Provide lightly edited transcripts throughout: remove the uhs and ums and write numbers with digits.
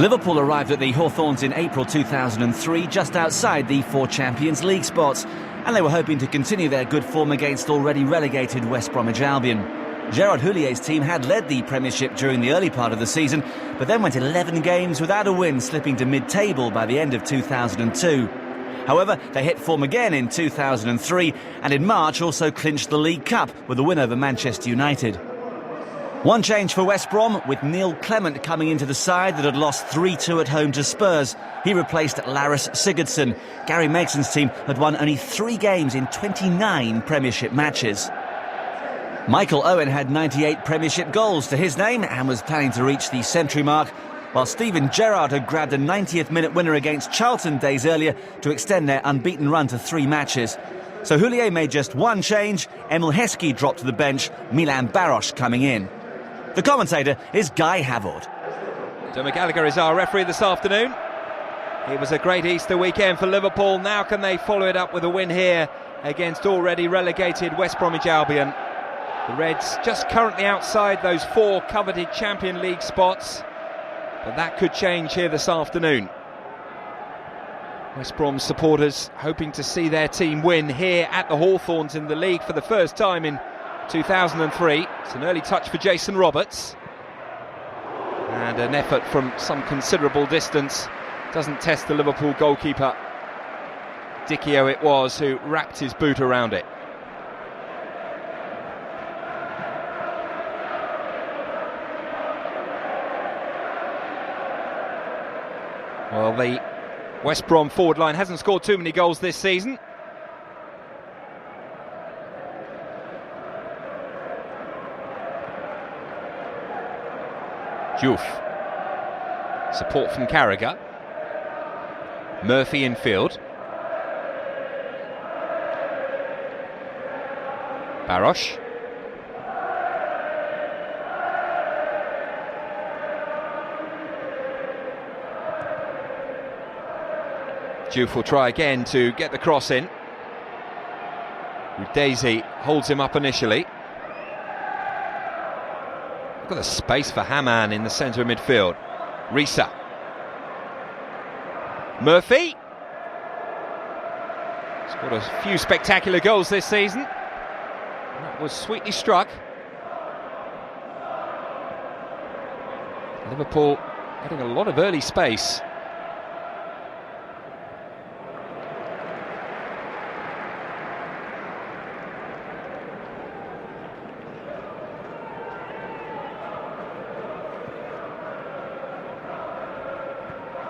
Liverpool arrived at the Hawthorns in April 2003, just outside the 4 Champions League spots, and they were hoping to continue their good form against already relegated West Bromwich Albion. Gerard Houllier's team had led the Premiership during the early part of the season, but then went 11 games without a win, slipping to mid-table by the end of 2002. However, they hit form again in 2003, and in March also clinched the League Cup with a win over Manchester United. One change for West Brom, with Neil Clement coming into the side that had lost 3-2 at home to Spurs. He replaced Laris Sigurdsson. Gary Megson's team had won only 3 games in 29 Premiership matches. Michael Owen had 98 Premiership goals to his name and was planning to reach the century mark, while Steven Gerrard had grabbed a 90th minute winner against Charlton days earlier to extend their unbeaten run to 3 matches. So Houllier made just one change. Emil Heskey dropped to the bench, Milan Baros coming in. The commentator is Guy Havord. Dermot Gallagher is our referee this afternoon. It was a great Easter weekend for Liverpool. Now can they follow it up with a win here against already relegated West Bromwich Albion? The Reds just currently outside those 4 coveted Champions League spots, but that could change here this afternoon. West Brom supporters hoping to see their team win here at the Hawthorns in the league for the first time in 2003. It's an early touch for Jason Roberts, and an effort from some considerable distance. Doesn't test the Liverpool goalkeeper. Dicchio it was who wrapped his boot around it. Well, the West Brom forward line hasn't scored too many goals this season. Diouf. Support from Carragher. Murphy in field. Baros. Diouf will try again to get the cross in. Daisy holds him up initially. Look at the space for Haman in the centre of midfield. Risa. Murphy. Scored a few spectacular goals this season. That was sweetly struck. Liverpool getting a lot of early space.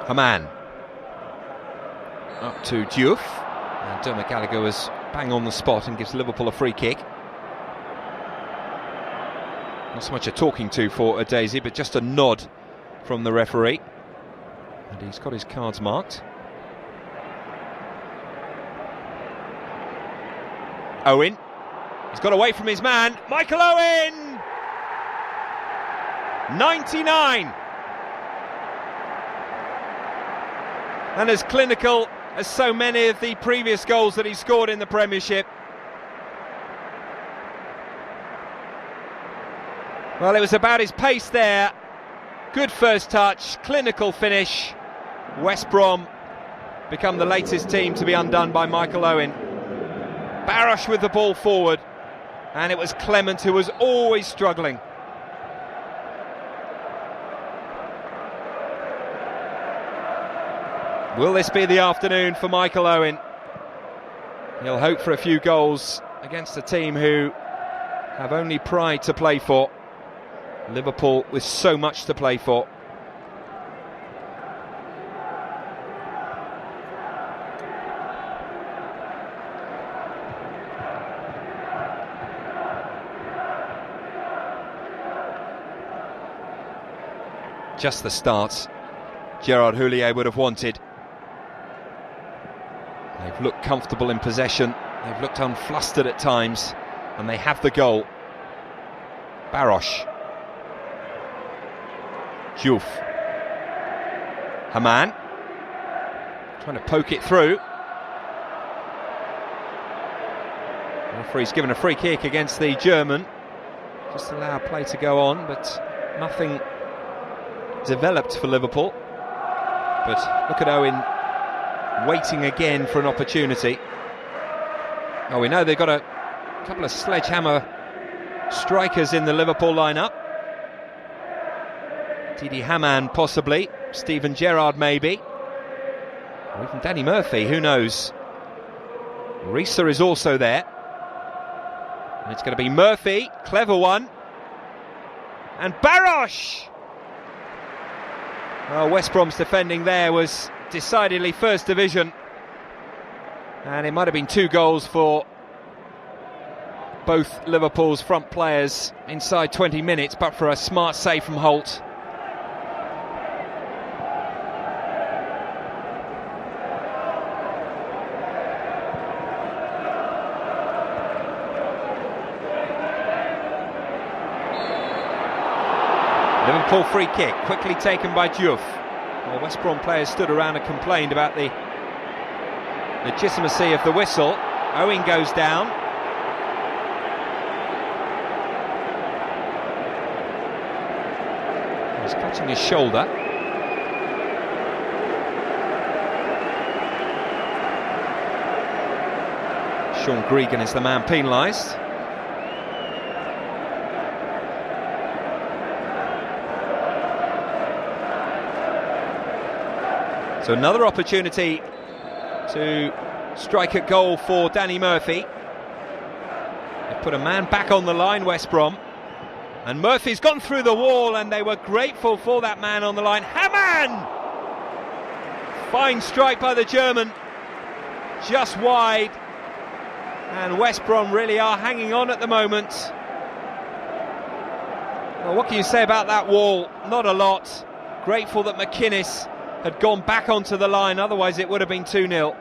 Haman up to Diouf, and Dermot Gallagher was bang on the spot and gives Liverpool a free kick. Not so much a talking to for Daisy, but just a nod from the referee, and he's got his cards marked. Owen, he's got away from his man. Michael Owen, 99. And as clinical as so many of the previous goals that he scored in the Premiership. Well, it was about his pace there. Good first touch, clinical finish. West Brom become the latest team to be undone by Michael Owen. Baros with the ball forward, and it was Clement who was always struggling. Will this be the afternoon for Michael Owen? He'll hope for a few goals against a team who have only pride to play for. Liverpool with so much to play for. Just the start Gerard Houllier would have wanted. They've looked comfortable in possession, they've looked unflustered at times, and they have the goal. Baros. Diouf. Haman. Trying to poke it through. The referee's given a free kick against the German. Just allow play to go on, but nothing developed for Liverpool. But look at Owen waiting again for an opportunity. Oh, we know they've got a couple of sledgehammer strikers in the Liverpool lineup. Didi Hamann possibly, Steven Gerrard maybe, or even Danny Murphy, who knows. Risa is also there. And it's going to be Murphy, clever one. And Barosh! Oh, West Brom's defending there was decidedly first division. And it might have been 2 goals for both Liverpool's front players inside 20 minutes, but for a smart save from Holt. Liverpool free kick, quickly taken by Diouf. Well, West Brom players stood around and complained about the legitimacy of the whistle. Owen goes down. He's clutching his shoulder. Sean Gregan is the man penalised. So another opportunity to strike a goal for Danny Murphy. They put a man back on the line, West Brom. And Murphy's gone through the wall, and they were grateful for that man on the line. Hamann! Fine strike by the German. Just wide. And West Brom really are hanging on at the moment. Well, what can you say about that wall? Not a lot. Grateful that McInnes had gone back onto the line, otherwise it would have been 2-0.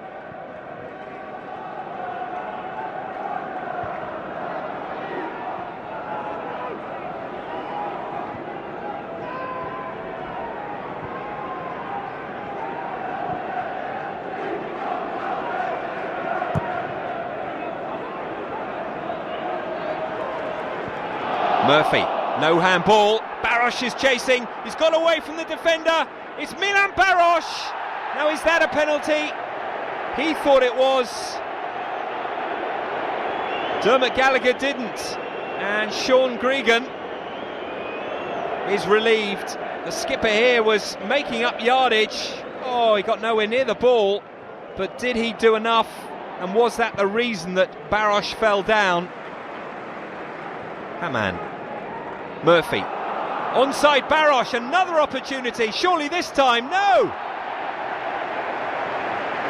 Murphy, no handball. Barosh is chasing. He's got away from the defender. It's Milan Barosh. Now, is that a penalty? He thought it was. Dermot Gallagher didn't. And Sean Gregan is relieved. The skipper here was making up yardage. Oh, he got nowhere near the ball. But did he do enough? And was that the reason that Barosh fell down? Hamann. Murphy. Onside Barosh, another opportunity, surely this time, no!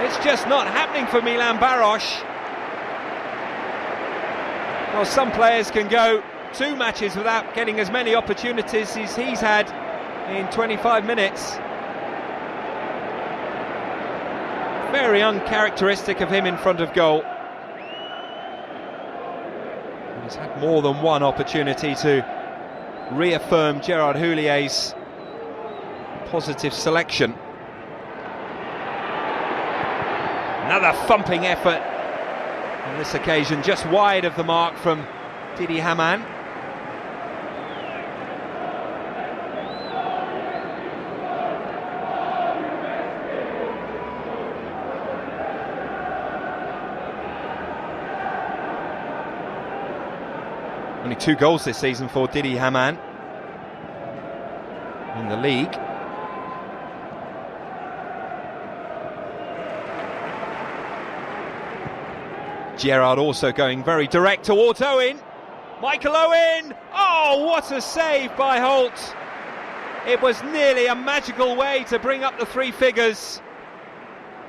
It's just not happening for Milan Barosh. Well, some players can go 2 matches without getting as many opportunities as he's had in 25 minutes. Very uncharacteristic of him in front of goal. He's had more than one opportunity to reaffirm Gerard Houlier's positive selection. Another thumping effort on this occasion, just wide of the mark from Didi Hamann. Only 2 goals this season for Didi Hamann in the league. Gerrard also going very direct towards Owen. Michael Owen! Oh, what a save by Holt! It was nearly a magical way to bring up the 3 figures.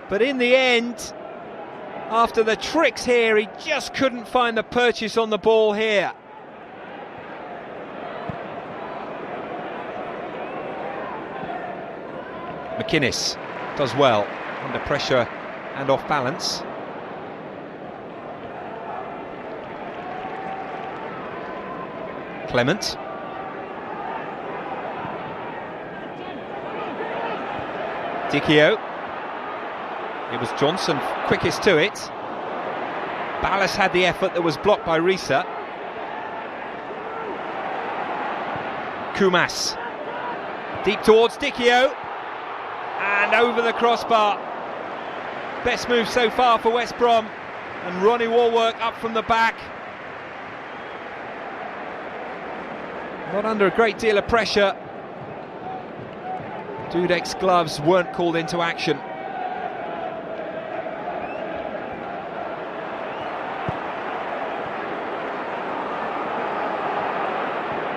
But in the end, after the tricks here, he just couldn't find the purchase on the ball here. McInnes does well under pressure and off balance. Clement. Dicchio. It was Johnson quickest to it. Ballas had the effort that was blocked by Risa. Kumas. Deep towards Dicchio. and over the crossbar. Best move so far for West Brom, and Ronnie Warwork up from the back. Not under a great deal of pressure. Dudek's gloves weren't called into action.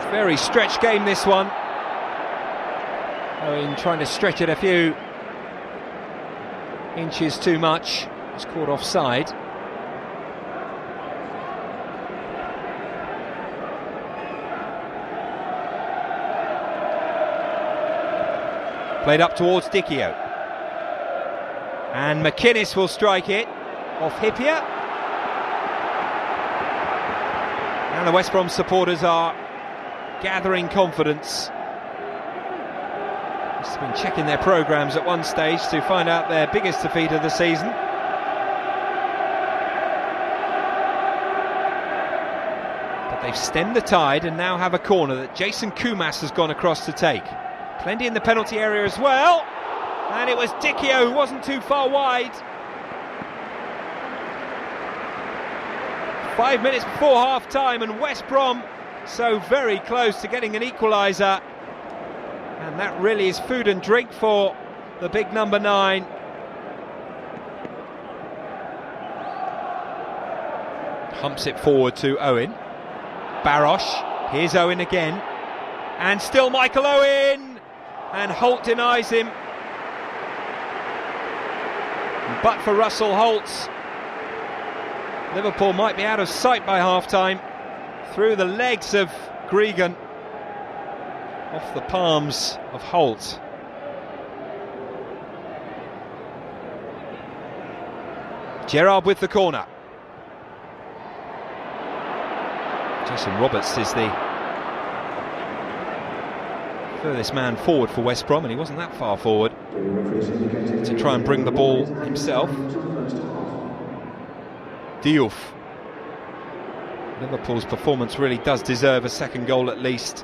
Very stretched game, this one. Owen trying to stretch it a few inches too much. Was caught offside. Played up towards Dicchio. And McInnes will strike it off Hippier. And the West Brom supporters are gathering confidence. Must have been checking their programmes at one stage to find out their biggest defeat of the season. But they've stemmed the tide and now have a corner that Jason Kumas has gone across to take. Plenty in the penalty area as well. And it was Dicchio who wasn't too far wide. 5 minutes before half-time, and West Brom so very close to getting an equaliser, and that really is food and drink for the big number 9. Humps it forward to Owen. Barosh, here's Owen again, and still Michael Owen, and Holt denies him. But for Russell Holt, Liverpool might be out of sight by half-time. Through the legs of Gregan, off the palms of Holt. Gerrard with the corner. Jason Roberts is the furthest man forward for West Brom, and he wasn't that far forward to try and bring the ball himself. Diouf. Liverpool's performance really does deserve a second goal at least.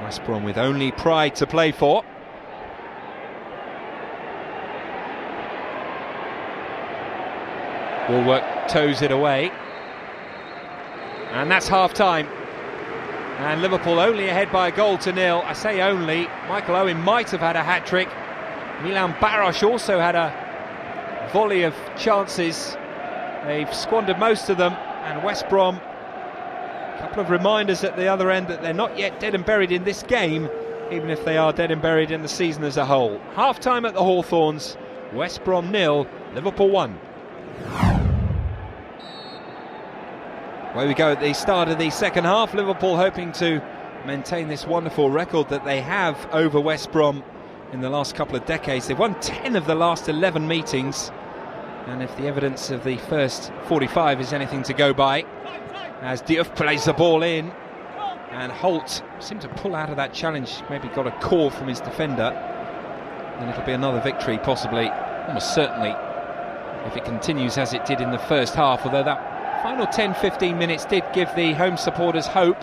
West Brom with only pride to play for. Warwork toes it away. And that's half-time. And Liverpool only ahead by a goal to nil. I say only. Michael Owen might have had a hat-trick. Milan Barosh also had a volley of chances. They've squandered most of them, and West Brom, a couple of reminders at the other end that they're not yet dead and buried in this game, even if they are dead and buried in the season as a whole. Half-time at the Hawthorns, West Brom 0, Liverpool 1. Away we go at the start of the second half. Liverpool hoping to maintain this wonderful record that they have over West Brom in the last couple of decades. They've won 10 of the last 11 meetings, and if the evidence of the first 45 is anything to go by, as Diouf plays the ball in, and Holt seemed to pull out of that challenge, maybe got a call from his defender, and it'll be another victory possibly, almost certainly, if it continues as it did in the first half, although that final 10-15 minutes did give the home supporters hope.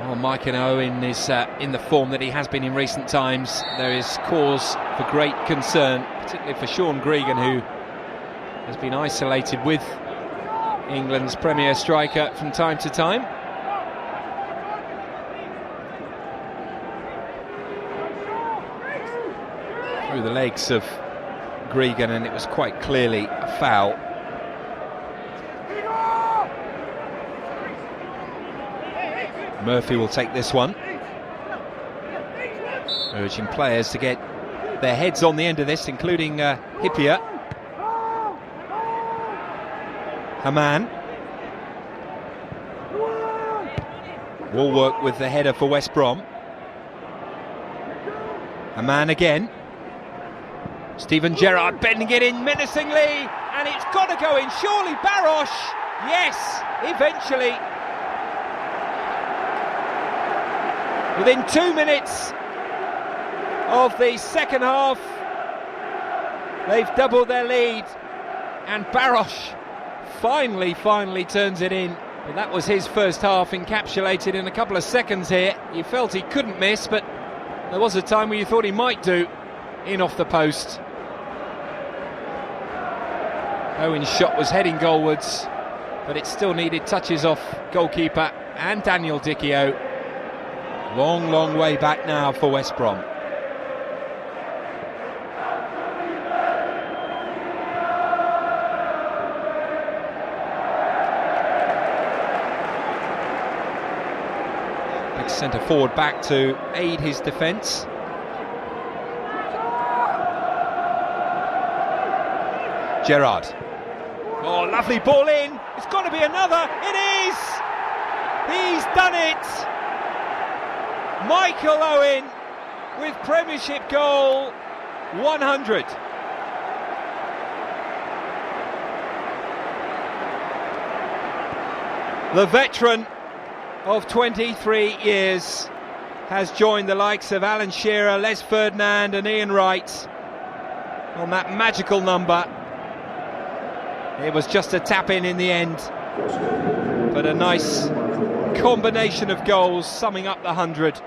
Well, Mike Owen is in the form that he has been in recent times. There is cause for great concern, particularly for Sean Gregan, who has been isolated with England's Premier striker from time to time. Through the legs of Gregan, and it was quite clearly a foul. Murphy will take this one, urging players to get their heads on the end of this, including Hippier. Haman. Warwork with the header for West Brom. Haman again. Steven Gerrard bending it in menacingly, and it's got to go in. Surely Barosh. Yes, eventually. Within 2 minutes of the second half, they've doubled their lead, and Barosh finally turns it in. But that was his first half encapsulated in a couple of seconds here. You felt he couldn't miss, but there was a time where you thought he might do. In off the post. Owen's shot was heading goalwards, but it still needed touches off goalkeeper and Daniel Dichio. Long way back now for West Brom. Big centre forward back to aid his defence. Gerrard. Oh, lovely ball in. It's got to be another. It is! He's done it! Michael Owen with Premiership goal 100. The veteran of 23 years has joined the likes of Alan Shearer, Les Ferdinand and Ian Wright on that magical number. It was just a tap-in the end, but a nice combination of goals summing up the 100.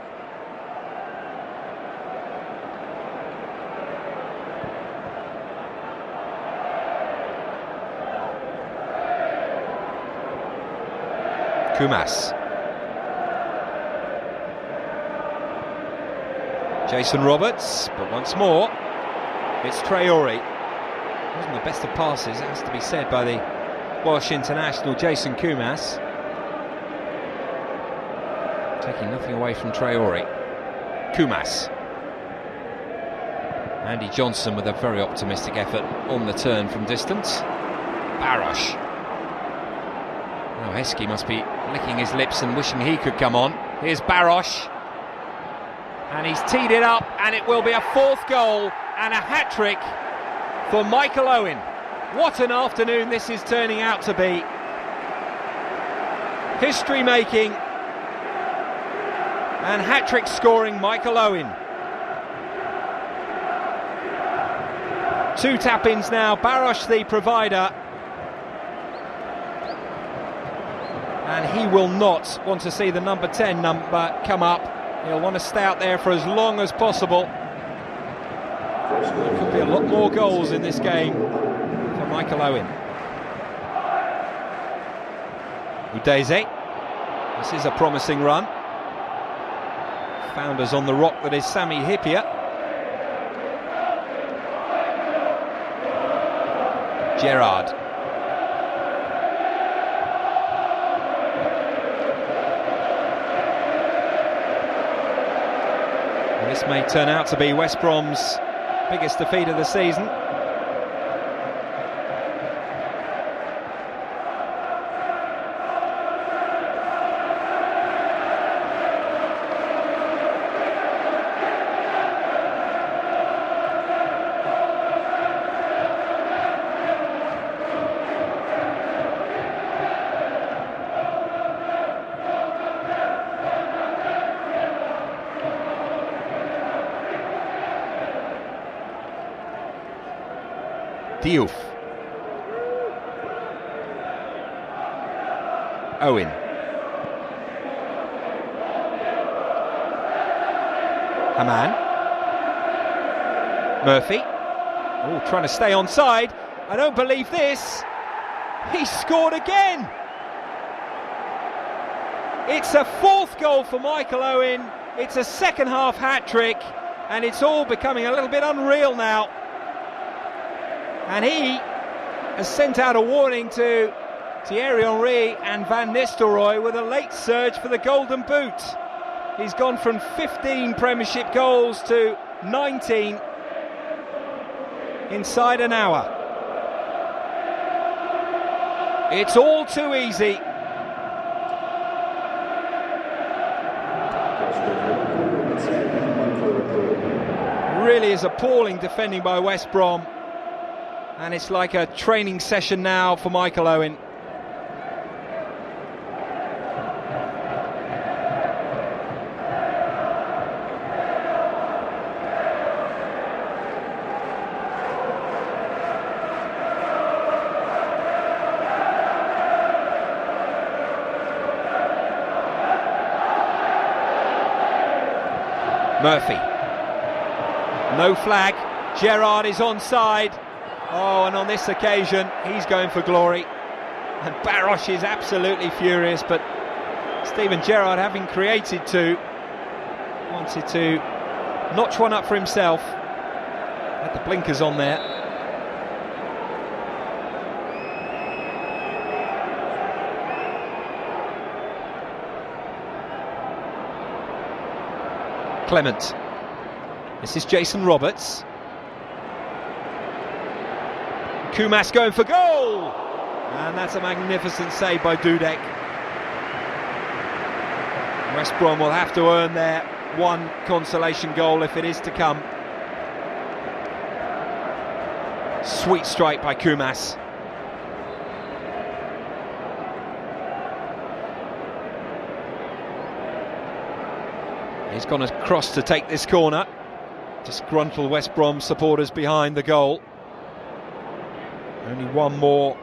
Kumas. Jason Roberts, but once more, it's Traore. Wasn't the best of passes, it has to be said, by the Welsh international Jason Kumas. Taking nothing away from Traore. Kumas. Andy Johnson with a very optimistic effort on the turn from distance. Barosh. Now Heskey must be licking his lips and wishing he could come on. Here's Barosh. And he's teed it up, and it will be a fourth goal and a hat-trick for Michael Owen. What an afternoon this is turning out to be. History making and hat-trick scoring Michael Owen. 2 tap-ins now, Barosh the provider. And he will not want to see the number 10 number come up. He'll want to stay out there for as long as possible. There could be a lot more goals in this game for Michael Owen. Udeze. This is a promising run. Found us on the rock that is Sami Hyypiä. Gerrard. And this may turn out to be West Brom's biggest defeat of the season. Diouf. Owen. Haman. Murphy. Oh, trying to stay onside. I don't believe this. He scored again. It's a fourth goal for Michael Owen. It's a second half hat-trick, and it's all becoming a little bit unreal now. And he has sent out a warning to Thierry Henry and Van Nistelrooy with a late surge for the Golden Boot. He's gone from 15 Premiership goals to 19 inside an hour. It's all too easy. Really is appalling defending by West Brom. And it's like a training session now for Michael Owen. Murphy. No flag. Gerrard is onside. Oh, and on this occasion, he's going for glory. And Barosh is absolutely furious, but Steven Gerrard, having created two, wanted to notch one up for himself. Had the blinkers on there. Clement. This is Jason Roberts. Kumas going for goal! And that's a magnificent save by Dudek. West Brom will have to earn their one consolation goal if it is to come. Sweet strike by Kumas. He's gone across to take this corner. Disgruntled West Brom supporters behind the goal. Only one more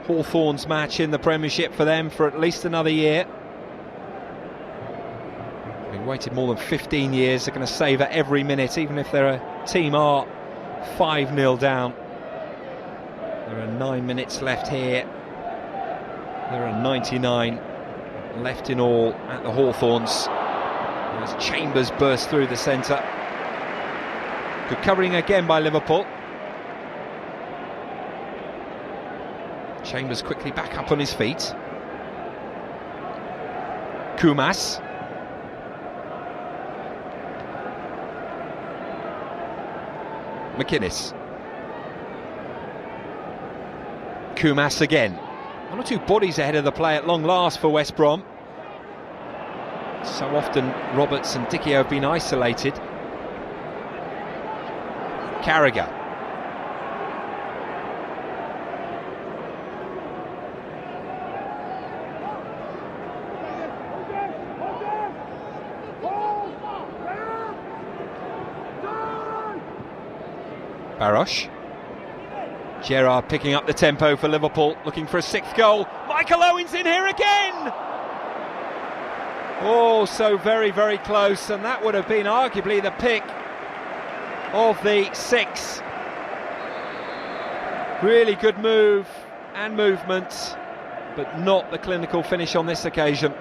Hawthorns match in the Premiership for them for at least another year. They've waited more than 15 years. They're going to savour every minute, even if their team are 5-0 down. There are 9 minutes left here. There are 99 left in all at the Hawthorns. As Chambers burst through the centre. Good covering again by Liverpool. Chambers quickly back up on his feet. Kumas. McInnes. Kumas again. One or two bodies ahead of the play at long last for West Brom. So often Roberts and Dickie have been isolated. Carragher. Barosh. Gerrard picking up the tempo for Liverpool, looking for a sixth goal. Michael Owen's in here again! Oh, so very, very close, and that would have been arguably the pick of the six. Really good move and movement, but not the clinical finish on this occasion.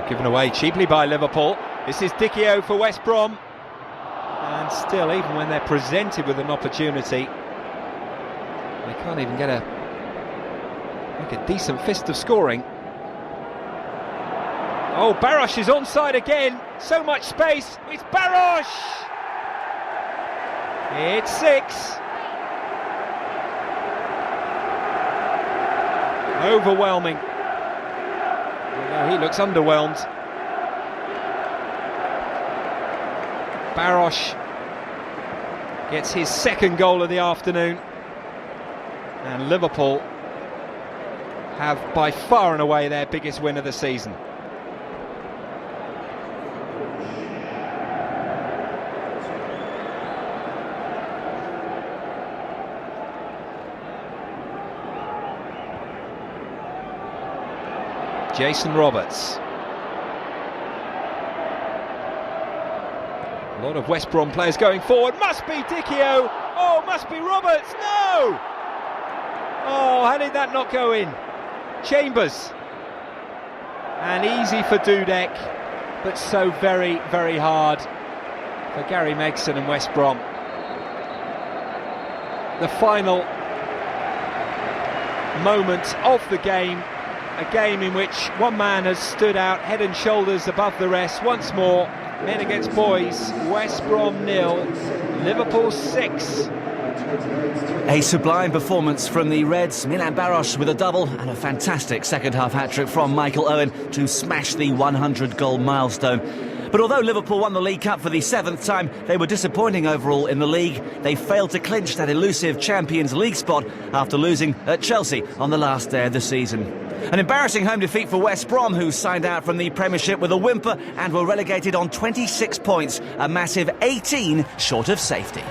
Given away cheaply by Liverpool. This is Dickie for West Brom, and still, even when they're presented with an opportunity, they can't even get a decent fist of scoring. Oh, Barosh is onside again. So much space. It's Barosh. It's 6. Overwhelming. He looks underwhelmed. Barosh gets his second goal of the afternoon, and Liverpool have by far and away their biggest win of the season. Jason Roberts. A lot of West Brom players going forward. Must be Dickie. Oh, must be Roberts. No! Oh, how did that not go in? Chambers. And easy for Dudek, but so very, very hard for Gary Megson and West Brom. The final moment of the game. A game in which one man has stood out head and shoulders above the rest once more. Men against boys, West Brom 0, Liverpool 6. A sublime performance from the Reds. Milan Barosh with a double, and a fantastic second half hat-trick from Michael Owen to smash the 100-goal milestone. But But although Liverpool won the League Cup for the 7th time, they were disappointing overall in the league. They failed to clinch that elusive Champions League spot after losing at Chelsea on the last day of the season. An embarrassing home defeat for West Brom, who signed out from the Premiership with a whimper and were relegated on 26 points, a massive 18 short of safety.